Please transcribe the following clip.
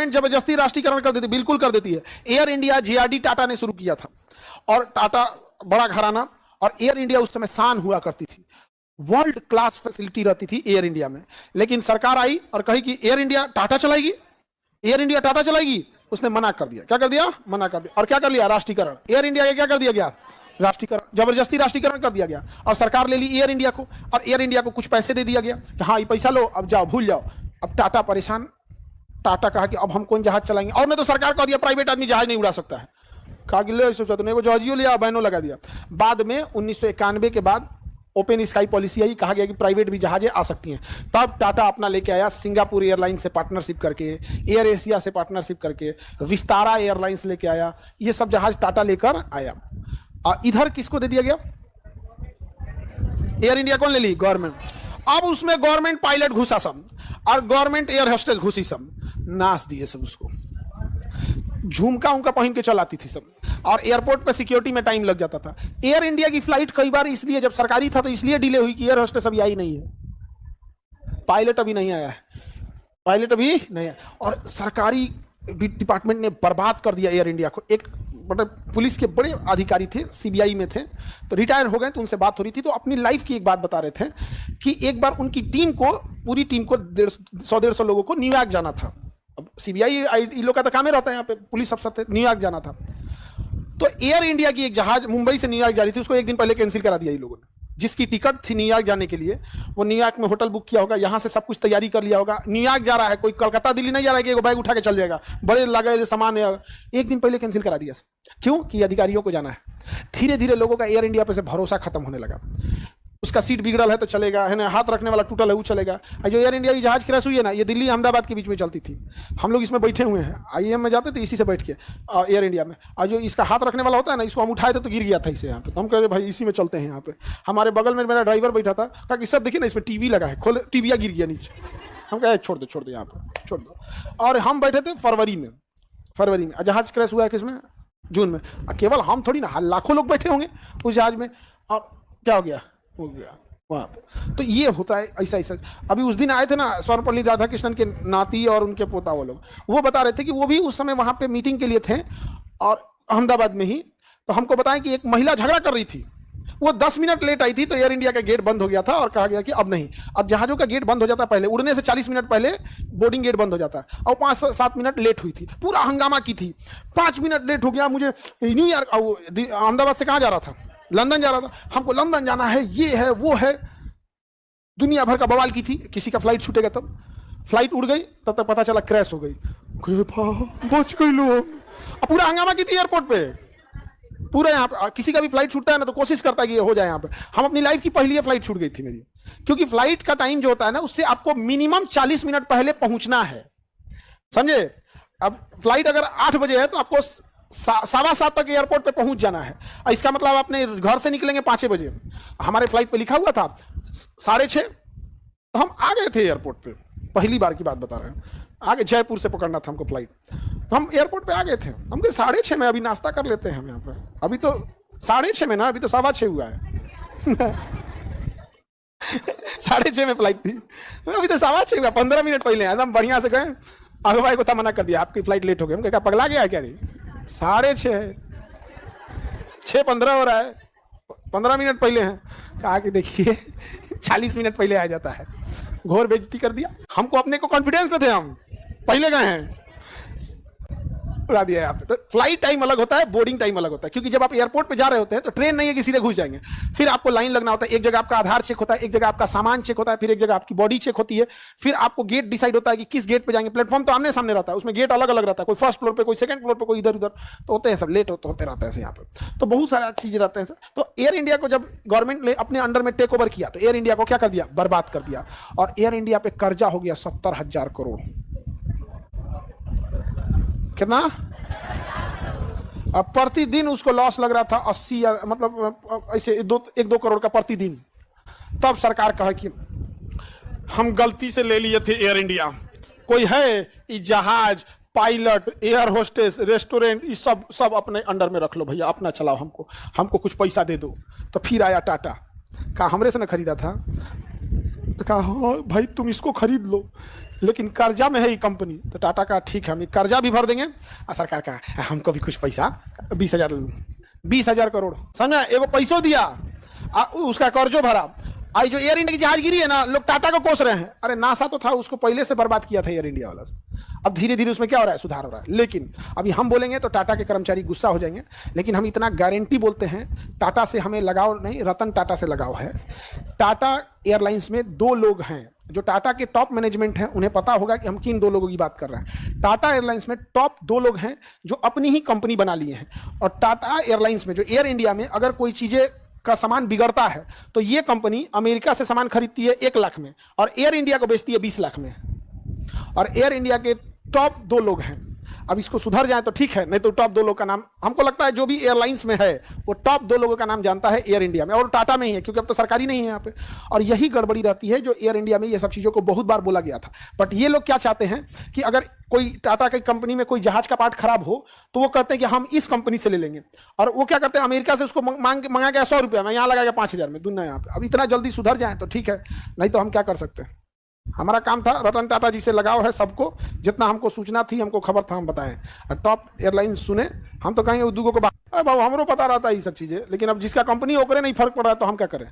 Government जबरदस्ती राष्ट्रीयकरण कर देती, बिल्कुल कर देती है। एयर इंडिया जेआरडी टाटा ने शुरू किया था, और टाटा बड़ा घराना, और एयर इंडिया उस समय शान हुआ करती थी, वर्ल्ड क्लास फैसिलिटी रहती थी एयर इंडिया में। लेकिन सरकार आई और कही कि एयर इंडिया टाटा चलाएगी, एयर इंडिया टाटा चलाएगी। उसने मना कर दिया। क्या कर दिया? मना कर दिया। और क्या कर लिया? राष्ट्रीयकरण। एयर इंडिया का क्या कर दिया गया? राष्ट्रीयकरण, जबरदस्ती राष्ट्रीयकरण कर दिया गया। और सरकार ले ली एयर इंडिया को, और एयर इंडिया को कुछ पैसे दे दिया गया कि हाँ ये पैसा लो, अब जाओ, भूल जाओ। अब टाटा परेशान, टाटा कहा कि अब हम कौन जहाज चलाएंगे, और नहीं तो सरकार कह दिया प्राइवेट आदमी जहाज नहीं उड़ा सकता है। कहा कि ले सोचा तो नहीं, वो जहाजियो लिया, बैनो लगा दिया। बाद में 1991 के बाद ओपन स्काई पॉलिसी आई, कहा गया कि प्राइवेट भी जहाजें आ सकती हैं। तब टाटा अपना लेके आया सिंगापुर एयरलाइन से पार्टनरशिप करके, एयर एशिया से पार्टनरशिप करके, विस्तारा एयरलाइंस लेके आया। ये सब जहाज टाटा लेकर आया। इधर किसको दे दिया गया? एयर इंडिया कौन ले ली? गवर्नमेंट। अब उसमें गवर्नमेंट पायलट घुसा सब, और गवर्नमेंट एयर होस्टेस घुसी सब, नाच दिए सब उसको। झुमका उनका पहन के चलाती थी सब, और एयरपोर्ट पे सिक्योरिटी में टाइम लग जाता था। एयर इंडिया की फ्लाइट कई बार इसलिए, जब सरकारी था तो इसलिए डिले हुई कि एयर होस्टेस अभी आई नहीं है, पायलट अभी नहीं आया है, पायलट अभी नहीं है। और सरकारी डिपार्टमेंट ने बर्बाद कर दिया एयर इंडिया को। एक पुलिस के बड़े अधिकारी थे, सीबीआई में थे, तो रिटायर हो गए, तो उनसे बात हो रही थी, तो अपनी लाइफ की एक बात बता रहे थे कि एक बार उनकी टीम को, पूरी टीम को 150 लोगों को न्यूयॉर्क जाना था। अब सीबीआई इन लोग का तो काम ही रहता है, यहाँ पे पुलिस अफसर थे, न्यूयॉर्क जाना था। तो एयर इंडिया की एक जहाज मुंबई से न्यूयॉर्क जा रही थी, उसको एक दिन पहले कैंसिल करा दिया इन लोगों ने। जिसकी टिकट थी न्यूयॉर्क जाने के लिए, वो न्यूयॉर्क में होटल बुक किया होगा, यहाँ से सब कुछ तैयारी कर लिया होगा, न्यूयॉर्क जा रहा है, कोई कलकत्ता दिल्ली नहीं जा रहा है कि बैग उठा के चल जाएगा, बड़े लगे सामान है, एक दिन पहले कैंसिल करा दिया। क्यों? कि अधिकारियों को जाना है। धीरे धीरे लोगों का एयर इंडिया पे से भरोसा खत्म होने लगा। उसका सीट बिगड़ल है तो चलेगा, है ना, हाथ रखने वाला टूटल है वो चलेगा। जो एयर इंडिया की जहाज क्रैश हुई है ना, ये दिल्ली अहमदाबाद के बीच में चलती थी, हम लोग इसमें बैठे हुए हैं, आईएम में जाते थे इसी से बैठ के एयर इंडिया में। और जो इसका हाथ रखने वाला होता है ना, इसको हम उठाए थे तो गिर गया था इसे यहाँ पे, तो हम कह रहे भाई इसी में चलते हैं यहाँ पे। हमारे बगल में मेरा ड्राइवर बैठा था, कहा कि सर देखिए ना इसमें टीवी लगा है, खोले, टीविया गिर गया नीचे। हम कहे छोड़ दो यहाँ पे, छोड़ दो। और हम बैठे थे फरवरी में, जहाज क्रैश हुआ है किसमें? जून में। केवल हम थोड़ी ना, लाखों लोग बैठे होंगे उस जहाज में, और क्या हो गया वहाँ पे। तो ये होता है ऐसा ऐसा। अभी उस दिन आए थे ना सर्वपल्ली राधाकृष्णन के नाती और उनके पोता, वो लोग वो बता रहे थे कि वो भी उस समय वहाँ पे मीटिंग के लिए थे, और अहमदाबाद में ही। तो हमको बताएं कि एक महिला झगड़ा कर रही थी, वो 10 मिनट लेट आई थी, तो एयर इंडिया का गेट बंद हो गया था, और कहा गया कि अब नहीं। अब जहाज़ों का गेट बंद हो जाता है पहले, उड़ने से 40 मिनट पहले बोर्डिंग गेट बंद हो जाता है, और 5-7 मिनट लेट हुई थी, पूरा हंगामा की थी। 5 मिनट लेट हो गया, मुझे न्यूयॉर्क, अहमदाबाद से कहाँ जा रहा था? लंदन जा रहा था, हमको लंदन जाना है, ये है वो है, दुनिया भर का बवाल की थी। किसी का फ्लाइट छूटेगा तब, फ्लाइट उड़ गई, तब तक पता चला क्रैश हो गई, बच गई लोग। पूरा हंगामा की थी एयरपोर्ट पे पूरा। यहाँ पे किसी का भी फ्लाइट छूटता है ना, तो कोशिश करता है कि ये हो जाए यहाँ पे। हम अपनी लाइफ की पहली फ्लाइट छूट गई थी मेरी, क्योंकि फ्लाइट का टाइम जो होता है ना, उससे आपको मिनिमम 40 मिनट पहले पहुंचना है, समझे? अब फ्लाइट अगर 8 बजे है तो आपको 7:15 तक एयरपोर्ट पे पहुंच जाना है। इसका मतलब अपने घर से निकलेंगे 5 बजे, हमारे फ्लाइट पे लिखा हुआ था 6:30, तो हम आ गए थे एयरपोर्ट पे। पहली बार की बात बता रहे हैं, आगे जयपुर से पकड़ना था हमको फ्लाइट, तो हम एयरपोर्ट पे आ गए थे। हम कहे 6:30 में, अभी नाश्ता कर लेते हैं हम यहाँ पे, अभी तो 6:30 में ना, अभी तो 6:15 हुआ है। 6:30 में फ्लाइट थी, अभी तो 6:15 हुआ, 15 मिनट पहले एकदम बढ़िया से गए। अगवाई को था मना कर दिया, आपकी फ्लाइट लेट हो गई। हम कहा पगला गया क्या? नहीं, 6:30 है, 6:15 हो रहा है, 15 मिनट पहले हैं। कहा कि देखिए 40 मिनट पहले आ जाता है। घोर बेइज्जती कर दिया हमको, अपने को कॉन्फिडेंस में थे, हम पहले गए हैं, उड़ा दिया यहाँ पे। तो फ्लाइट टाइम अलग होता है, बोर्डिंग टाइम अलग होता है, क्योंकि जब आप एयरपोर्ट पे जा रहे होते हैं तो ट्रेन नहीं है कि सीधे घुस जाएंगे, फिर आपको लाइन लगना होता है। एक जगह आपका आधार चेक होता है, एक जगह आपका सामान चेक होता है, फिर एक जगह आपकी बॉडी चेक होती है, फिर आपको गेट डिसाइड होता है कि किस गेट पे जाएंगे। प्लेटफॉर्म तो आमने सामने रहता है, उसमें गेट अलग अलग रहता है, कोई फर्स्ट फ्लोर पे, कोई सेकंड फ्लोर पे, कोई इधर उधर, तो होते हैं सब, लेट होते रहते हैं यहाँ पे। तो बहुत सारा चीजें रहते हैं। तो एयर इंडिया को जब गवर्नमेंट ने अपने अंडर में टेक ओवर किया, तो एयर इंडिया को क्या कर दिया? बर्बाद कर दिया। और एयर इंडिया पे कर्जा हो गया 70,000 करोड़। कितना? अब प्रतिदिन उसको लॉस लग रहा था 80, मतलब ऐसे 1-2 करोड़ का प्रतिदिन। तब सरकार कहा कि हम गलती से ले लिए थे एयर इंडिया, कोई है ये जहाज, पायलट, एयर होस्टेस, रेस्टोरेंट, ये सब अपने अंडर में रख लो भैया, अपना चलाओ, हमको कुछ पैसा दे दो। तो फिर आया टाटा, कहा हमरे से ना खरीदा था, तो कहा हाँ भाई तुम इसको खरीद लो, लेकिन कर्जा में है ये कंपनी, तो टाटा का ठीक है हम कर्जा भी भर देंगे और सरकार का हमको भी कुछ पैसा 20,000 करोड़ समझा, एगो पैसों दिया उसका कर्जो भरा। आई जो एयर इंडिया की जहाज गिरी है ना, लोग टाटा को कोस रहे हैं, अरे नासा तो था, उसको पहले से बर्बाद किया था एयर इंडिया वाला से। अब धीरे धीरे उसमें क्या हो रहा है, सुधार हो रहा है। लेकिन अभी हम बोलेंगे तो टाटा के कर्मचारी गुस्सा हो जाएंगे, लेकिन हम इतना गारंटी बोलते हैं, टाटा से हमें लगाव नहीं, रतन टाटा से लगाव है। टाटा एयरलाइंस में 2 लोग हैं जो टाटा के टॉप मैनेजमेंट हैं, उन्हें पता होगा कि हम किन 2 लोगों की बात कर रहे हैं। टाटा एयरलाइंस में टॉप 2 लोग हैं जो अपनी ही कंपनी बना लिए हैं, और टाटा एयरलाइंस में जो एयर इंडिया में अगर कोई चीज़ें का सामान बिगड़ता है तो ये कंपनी अमेरिका से सामान खरीदती है 1 लाख में और एयर इंडिया को बेचती है 20 लाख में, और एयर इंडिया के टॉप 2 लोग हैं। अब इसको सुधर जाए तो ठीक है, नहीं तो टॉप 2 लोग का नाम हमको लगता है जो भी एयरलाइंस में है वो टॉप 2 लोगों का नाम जानता है एयर इंडिया में, और टाटा में ही है, क्योंकि अब तो सरकारी नहीं है यहाँ पे। और यही गड़बड़ी रहती है जो एयर इंडिया में ये सब चीज़ों को बहुत बार बोला गया था। बट ये लोग क्या चाहते हैं कि अगर कोई टाटा की कंपनी में कोई जहाज का पार्ट खराब हो तो वो कहते हैं कि हम इस कंपनी से ले लेंगे, और वो क्या करते हैं, अमेरिका से उसको मंगा गया 100 रुपया में, यहाँ लगा गया 5,000 में, दुनिया यहाँ पे। अब इतना जल्दी सुधर जाए तो ठीक है, नहीं तो हम क्या कर सकते हैं। हमारा काम था रतन टाटा जी से लगाव है सबको, जितना हमको सूचना थी, हमको खबर था, हम बताएं। टॉप एयरलाइन सुने, हम तो कहेंगे उद्योगों को बात, अरे बाबू हमरो पता रहता है ये सब चीज़ें, लेकिन अब जिसका कंपनी ओकरे नहीं फर्क पड़ रहा है तो हम क्या करें।